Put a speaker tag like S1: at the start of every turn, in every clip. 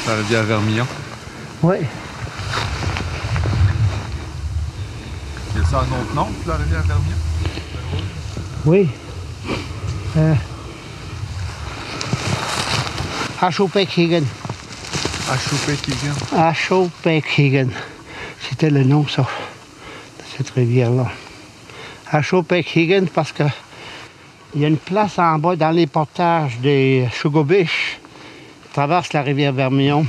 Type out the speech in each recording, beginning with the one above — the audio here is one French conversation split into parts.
S1: La rivière Vermillon.
S2: Oui.
S1: Il y a ça un autre nom, la rivière Vermillon?
S2: Oui. Ashopekegan.
S1: Ashopekegan.
S2: Ashopekegan. C'était le nom, ça, de cette rivière-là. Ashopekegan parce que il y a une place en bas dans les portages des Sugarbish. Ils traversent la rivière Vermillon.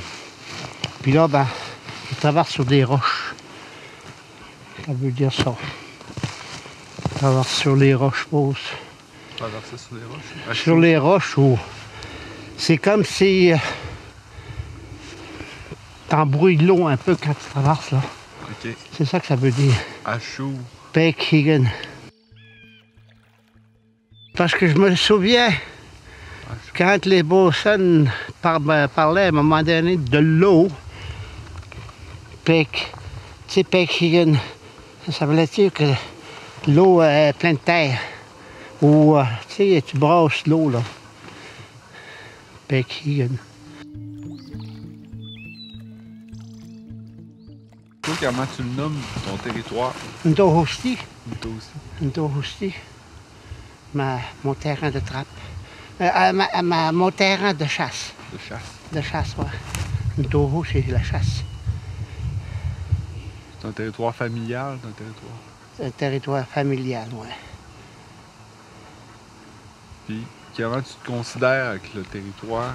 S2: Puis là, ben, ils traversent sur des roches. Ça veut dire ça. Ils traversent sur les roches fausses.
S1: Traverser sur les roches?
S2: Sur les roches, où c'est comme si t'embrouilles l'eau un peu quand tu traverses là.
S1: OK.
S2: C'est ça que ça veut dire. Ashopekegan. Parce que je me souviens, quand les Beaucens parlaient à un moment donné de l'eau, Pekegan, ça voulait dire que l'eau est pleine de terre. Ou, tu sais, tu brasses l'eau, là. Pekegan.
S1: Toi, comment tu le nommes, ton territoire?
S2: Ndohosti.
S1: Toi aussi.
S2: Ndohosti. Mon terrain de trappe. Mon terrain de chasse.
S1: De chasse.
S2: De chasse, oui. Ndoho, c'est la chasse.
S1: C'est un territoire familial, c'est un territoire.
S2: C'est un territoire familial, oui.
S1: Puis, comment tu te considères avec le territoire?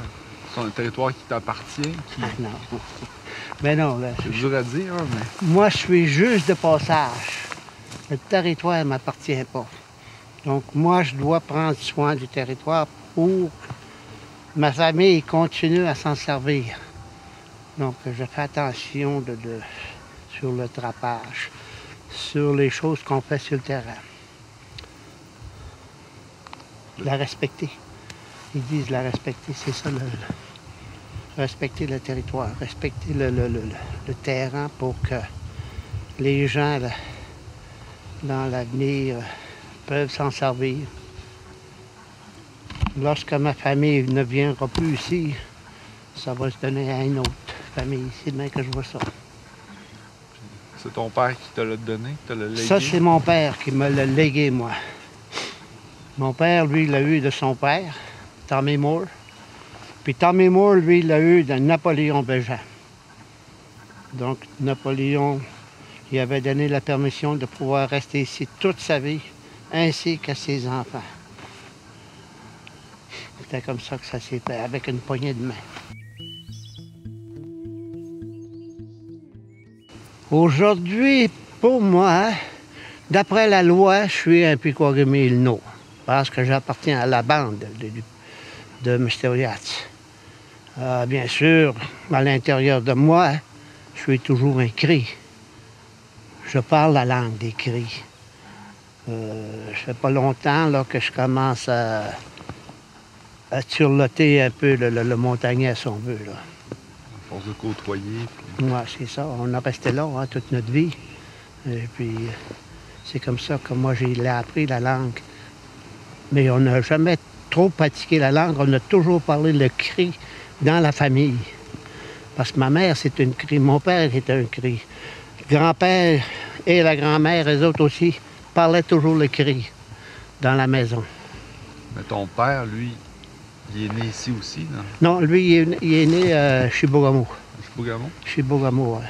S1: C'est un territoire qui t'appartient?
S2: Ah non. Mais non, là.
S1: C'est dur à dire, hein, mais...
S2: Moi, je suis juste de passage. Le territoire ne m'appartient pas. Donc, moi, je dois prendre soin du territoire pour que ma famille continue à s'en servir. Donc, je fais attention sur le trappage, sur les choses qu'on fait sur le terrain. La respecter. Ils disent la respecter, c'est ça, respecter le territoire, respecter le terrain pour que les gens, là, dans l'avenir, peuvent s'en servir. Lorsque ma famille ne viendra plus ici, ça va se donner à une autre famille. C'est bien que je vois ça.
S1: C'est ton père qui te l'a donné, qui te l'a légué?
S2: Ça, c'est mon père qui me l'a légué, moi. Mon père, lui, il l'a eu de son père, Tommy Moore. Puis Tommy Moore, lui, il l'a eu de Napoléon Bégin. Donc, Napoléon, il avait donné la permission de pouvoir rester ici toute sa vie, ainsi que ses enfants. C'était comme ça que ça s'est fait, avec une poignée de main. Aujourd'hui, pour moi, d'après la loi, je suis un Pequawagami-Ilno, parce que j'appartiens à la bande de Mr. Yates. Bien sûr, à l'intérieur de moi, je suis toujours un cri. Je parle la langue des cris. Ça fait pas longtemps là, que je commence à turloter un peu le montagnais, si on veut. Là.
S1: À force de côtoyer. Puis...
S2: Oui, c'est ça. On a resté là hein, toute notre vie. Et puis, c'est comme ça que moi, j'ai appris la langue. Mais on n'a jamais trop pratiqué la langue. On a toujours parlé le cri dans la famille. Parce que ma mère, c'est une cri. Mon père était un cri. Le grand-père et la grand-mère, eux autres aussi, parlaient toujours le cri dans la maison.
S1: Mais ton père, lui, il est né ici aussi, non?
S2: Non, lui, il est né à Chibougamau.
S1: Chibougamau?
S2: Chibougamau, oui.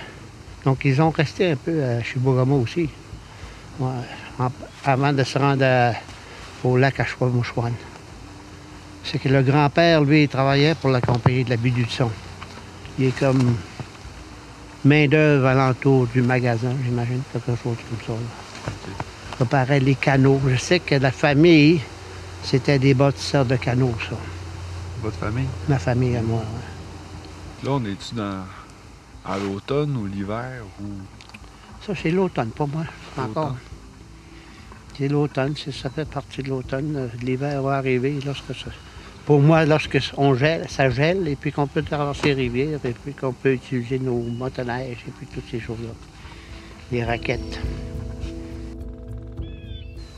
S2: Donc, ils ont resté un peu à Chibougamau aussi. Ouais, avant de se rendre au lac Ashwamouchouane. C'est que le grand-père, lui, il travaillait pour la compagnie de la Baie du Son. Il est comme main-d'œuvre alentour du magasin, j'imagine, quelque chose comme ça.
S1: Okay.
S2: Préparait les canaux. Je sais que la famille, c'était des bâtisseurs de canaux, ça.
S1: Votre famille?
S2: Ma famille à moi, oui.
S1: Là, on est-tu à l'automne ou l'hiver? Ou...
S2: Ça, c'est l'automne, pas moi, encore. C'est l'automne, ça fait partie de l'automne. L'hiver va arriver lorsque pour moi, lorsque on gèle, ça gèle, et puis qu'on peut traverser les rivières, et puis qu'on peut utiliser nos motoneiges, et puis toutes ces choses-là. Les raquettes.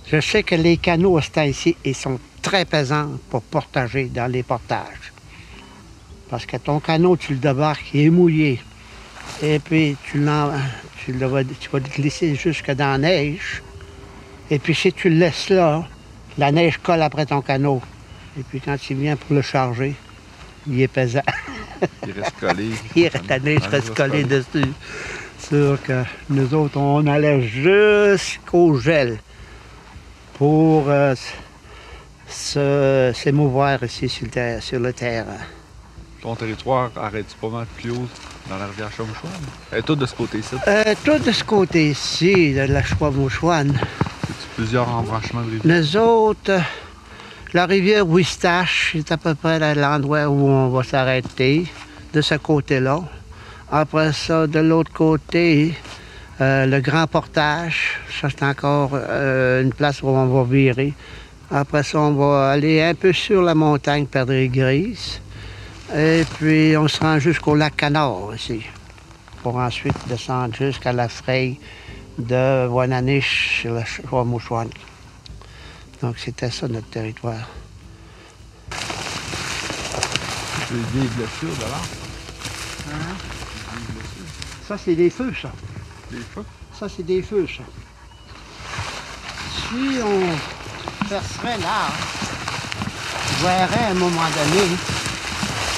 S2: Je sais que les canaux à ce temps-ci, ils sont très pesants pour portager dans les portages. Parce que ton canot, tu le débarques, il est mouillé. Et puis, tu vas le glisser jusque dans la neige. Et puis, si tu le laisses là, la neige colle après ton canot. Et puis, quand il vient pour le charger, il est pesant.
S1: Il reste collé.
S2: La neige reste collée dessus. Sûr que nous autres, on allait jusqu'au gel pour s'émouvoir ici sur le terrain.
S1: Ton territoire arrête-tu pas mal plus haut dans la rivière Chaume-Chouane? Elle est toute de ce côté-ci.
S2: Tout de ce côté-ci, de la Chaume-Chouane.
S1: C'est plusieurs embranchements de rivière.
S2: Nous autres, la rivière Wistache est à peu près à l'endroit où on va s'arrêter, de ce côté-là. Après ça, de l'autre côté, le Grand Portage, ça c'est encore une place où on va virer. Après ça, on va aller un peu sur la montagne Perdrix-Grise. Et puis, on se rend jusqu'au lac Canard ici, pour ensuite descendre jusqu'à la fraye de Wananiche sur la Chaume-Chouane. Donc, c'était ça notre territoire.
S1: C'est des blessures, d'abord.
S2: Ça, c'est des feux, ça.
S1: Des feux?
S2: Ça, c'est des feux, ça. Si on percerait là, je verrais à un moment donné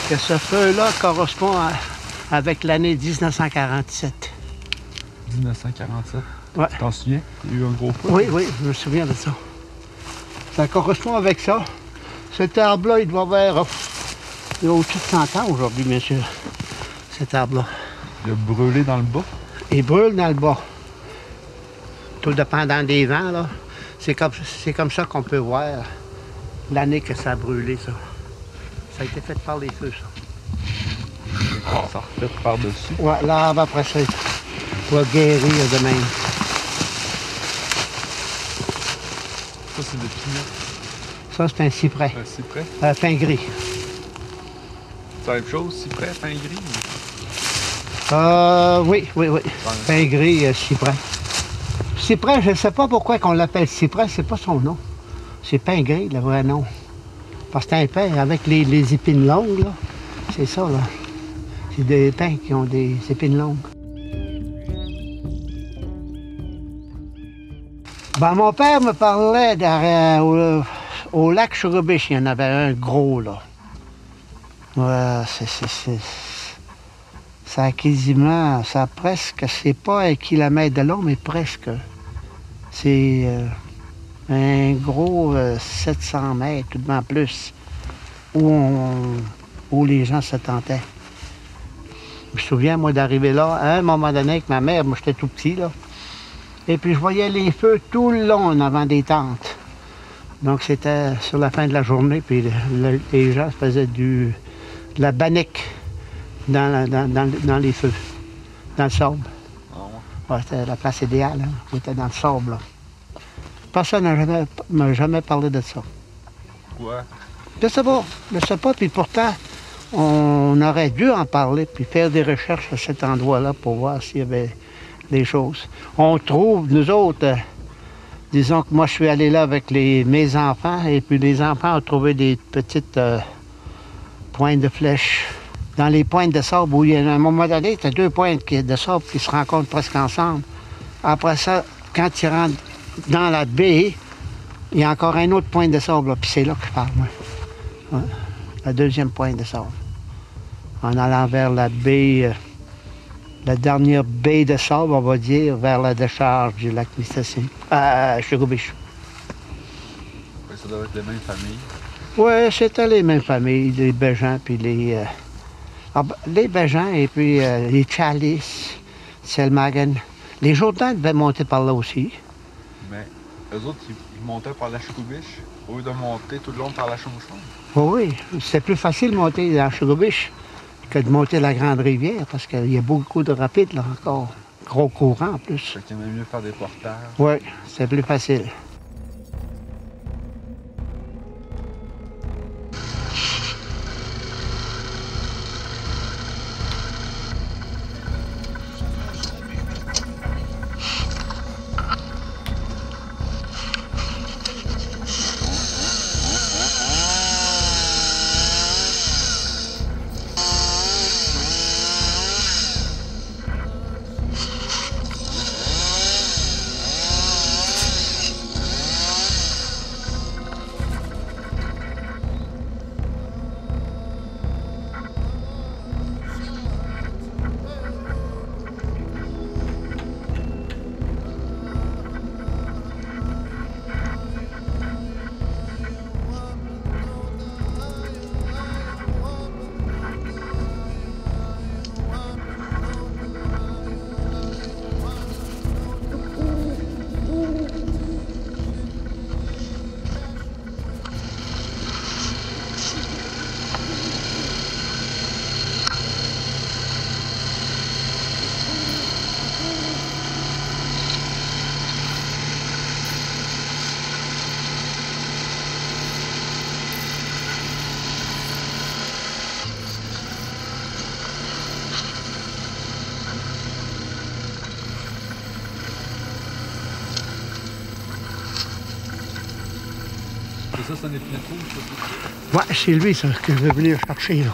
S2: que ce feu-là correspond avec l'année 1947.
S1: 1947?
S2: Ouais.
S1: Tu t'en souviens? Il y a eu un gros feu?
S2: Oui, oui, je me souviens de ça. Ça correspond avec ça. Cet arbre-là, il doit avoir il y a au-dessus de 100 ans aujourd'hui, bien sûr. Cet arbre-là.
S1: Il a brûlé dans le bas?
S2: Il brûle dans le bas. Tout dépendant des vents, là. C'est comme ça qu'on peut voir l'année que ça a brûlé, ça. Ça a été fait par les feux, ça.
S1: Ça refait par-dessus.
S2: Ouais, l'arbre après ça, va guérir de même.
S1: Ça, c'est des pignons.
S2: Ça, c'est un cyprès.
S1: Un cyprès?
S2: Fin gris.
S1: C'est la même chose, cyprès, fin gris?
S2: Oui. Fin gris, cyprès. Cyprès, je ne sais pas pourquoi on l'appelle cyprès, c'est pas son nom. C'est pin gris, le vrai nom. Parce que c'est un pin avec les épines longues, là. C'est ça, là. C'est des pins qui ont des épines longues. Ben, mon père me parlait au lac Sugarbish, il y en avait un gros, là. Ouais, ça a quasiment, c'est pas 1 kilomètre de long, mais presque. C'est un gros 700 mètres, tout de même plus, où les gens se tentaient. Je me souviens, moi, d'arriver là, à un moment donné, avec ma mère, moi, j'étais tout petit, là. Et puis, je voyais les feux tout le long en avant des tentes. Donc, c'était sur la fin de la journée, puis les gens faisaient de la bannique dans les feux, dans le sable. Ouais, c'était la place idéale, hein. On était dans le sable, là. Personne ne m'a jamais parlé de ça.
S1: Pourquoi?
S2: Je sais pas, puis pourtant, on aurait dû en parler, puis faire des recherches à cet endroit-là pour voir s'il y avait des choses. On trouve, nous autres, disons que moi je suis allé là avec mes enfants, et puis les enfants ont trouvé des petites pointes de flèches dans les pointes de sable, où il y a, à un moment donné, tu as 2 pointes de sable qui se rencontrent presque ensemble. Après ça, quand tu rentres dans la baie, il y a encore un autre point de sable, puis c'est là que je parle, moi. Ouais, la 2e pointe de sable. En allant vers la baie, la dernière baie de sable, on va dire, vers la décharge du lac Mistassini, à Sugarbish.
S1: Ça doit être les mêmes familles.
S2: Oui, c'était les mêmes familles, les Bégins, puis les Bégins, et puis les Chalice, Selmagan. Les Jourdains devaient monter par là aussi.
S1: Mais eux autres, ils montaient par la Sugarbish au lieu de monter tout le long par la Chaume-Chouane.
S2: Oui, c'est plus facile de monter dans Sugarbish que de monter la Grande Rivière, parce qu'il y a beaucoup de rapides, là, encore. Gros courant, en plus.
S1: Fait qu'il aimait mieux faire des portages.
S2: Oui, c'est plus facile.
S1: ça des pneus rouges,
S2: Ouais, c'est lui, ça, que je vais venir chercher, là.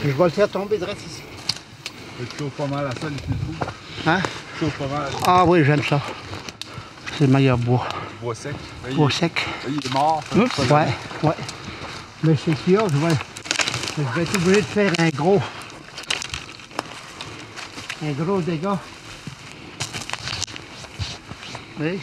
S2: Je vais le faire tomber direct ici.
S1: tu chauffes pas mal à ça, les pneus rouges.
S2: Hein?
S1: Tu chauffes pas mal.
S2: Ah oui, j'aime ça. C'est le meilleur bois.
S1: Bois sec. Là,
S2: Bois sec.
S1: Là, il est mort.
S2: Oups, ouais, ouais. Mais c'est sûr, je vais être obligé de faire un gros dégât. Oui.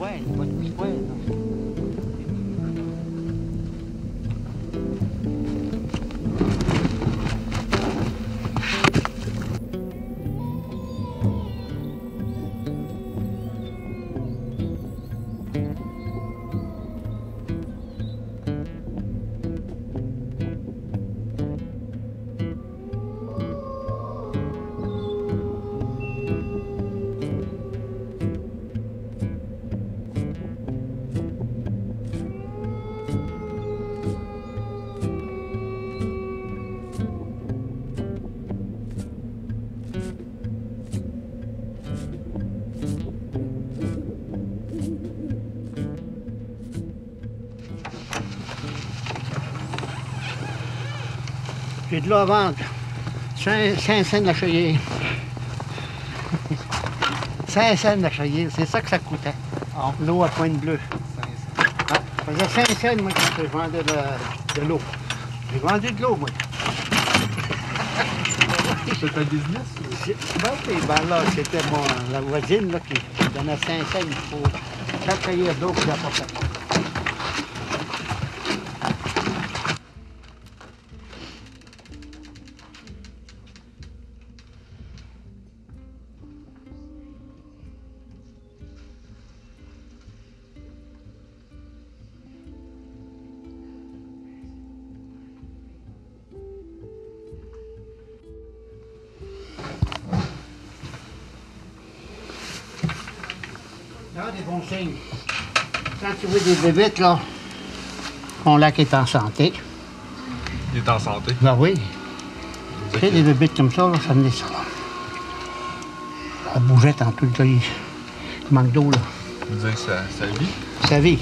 S2: Pas de petit poêle, non. J'ai de l'eau à vendre. 5 cents la cueillir. 5 cents la cueillir, c'est ça que ça coûtait.
S1: Ah.
S2: L'eau à Pointe Bleue. Ça faisait 5 cents, moi, quand je vendais de l'eau. J'ai vendu de l'eau, moi.
S1: C'est un business?
S2: Ben là, c'était la voisine là, qui donnait 5 cents pour chaque cueillir d'eau que j'apportais. Là, des bons signes. Quand tu vois des bébites, là, ton lac est en santé.
S1: Il est en santé.
S2: Ben oui. Tu sais, des bébites comme ça, là, ça me dit ça. Ça bougeait tantôt, il manque d'eau, là.
S1: Vous dire que ça vit?
S2: Ça vit.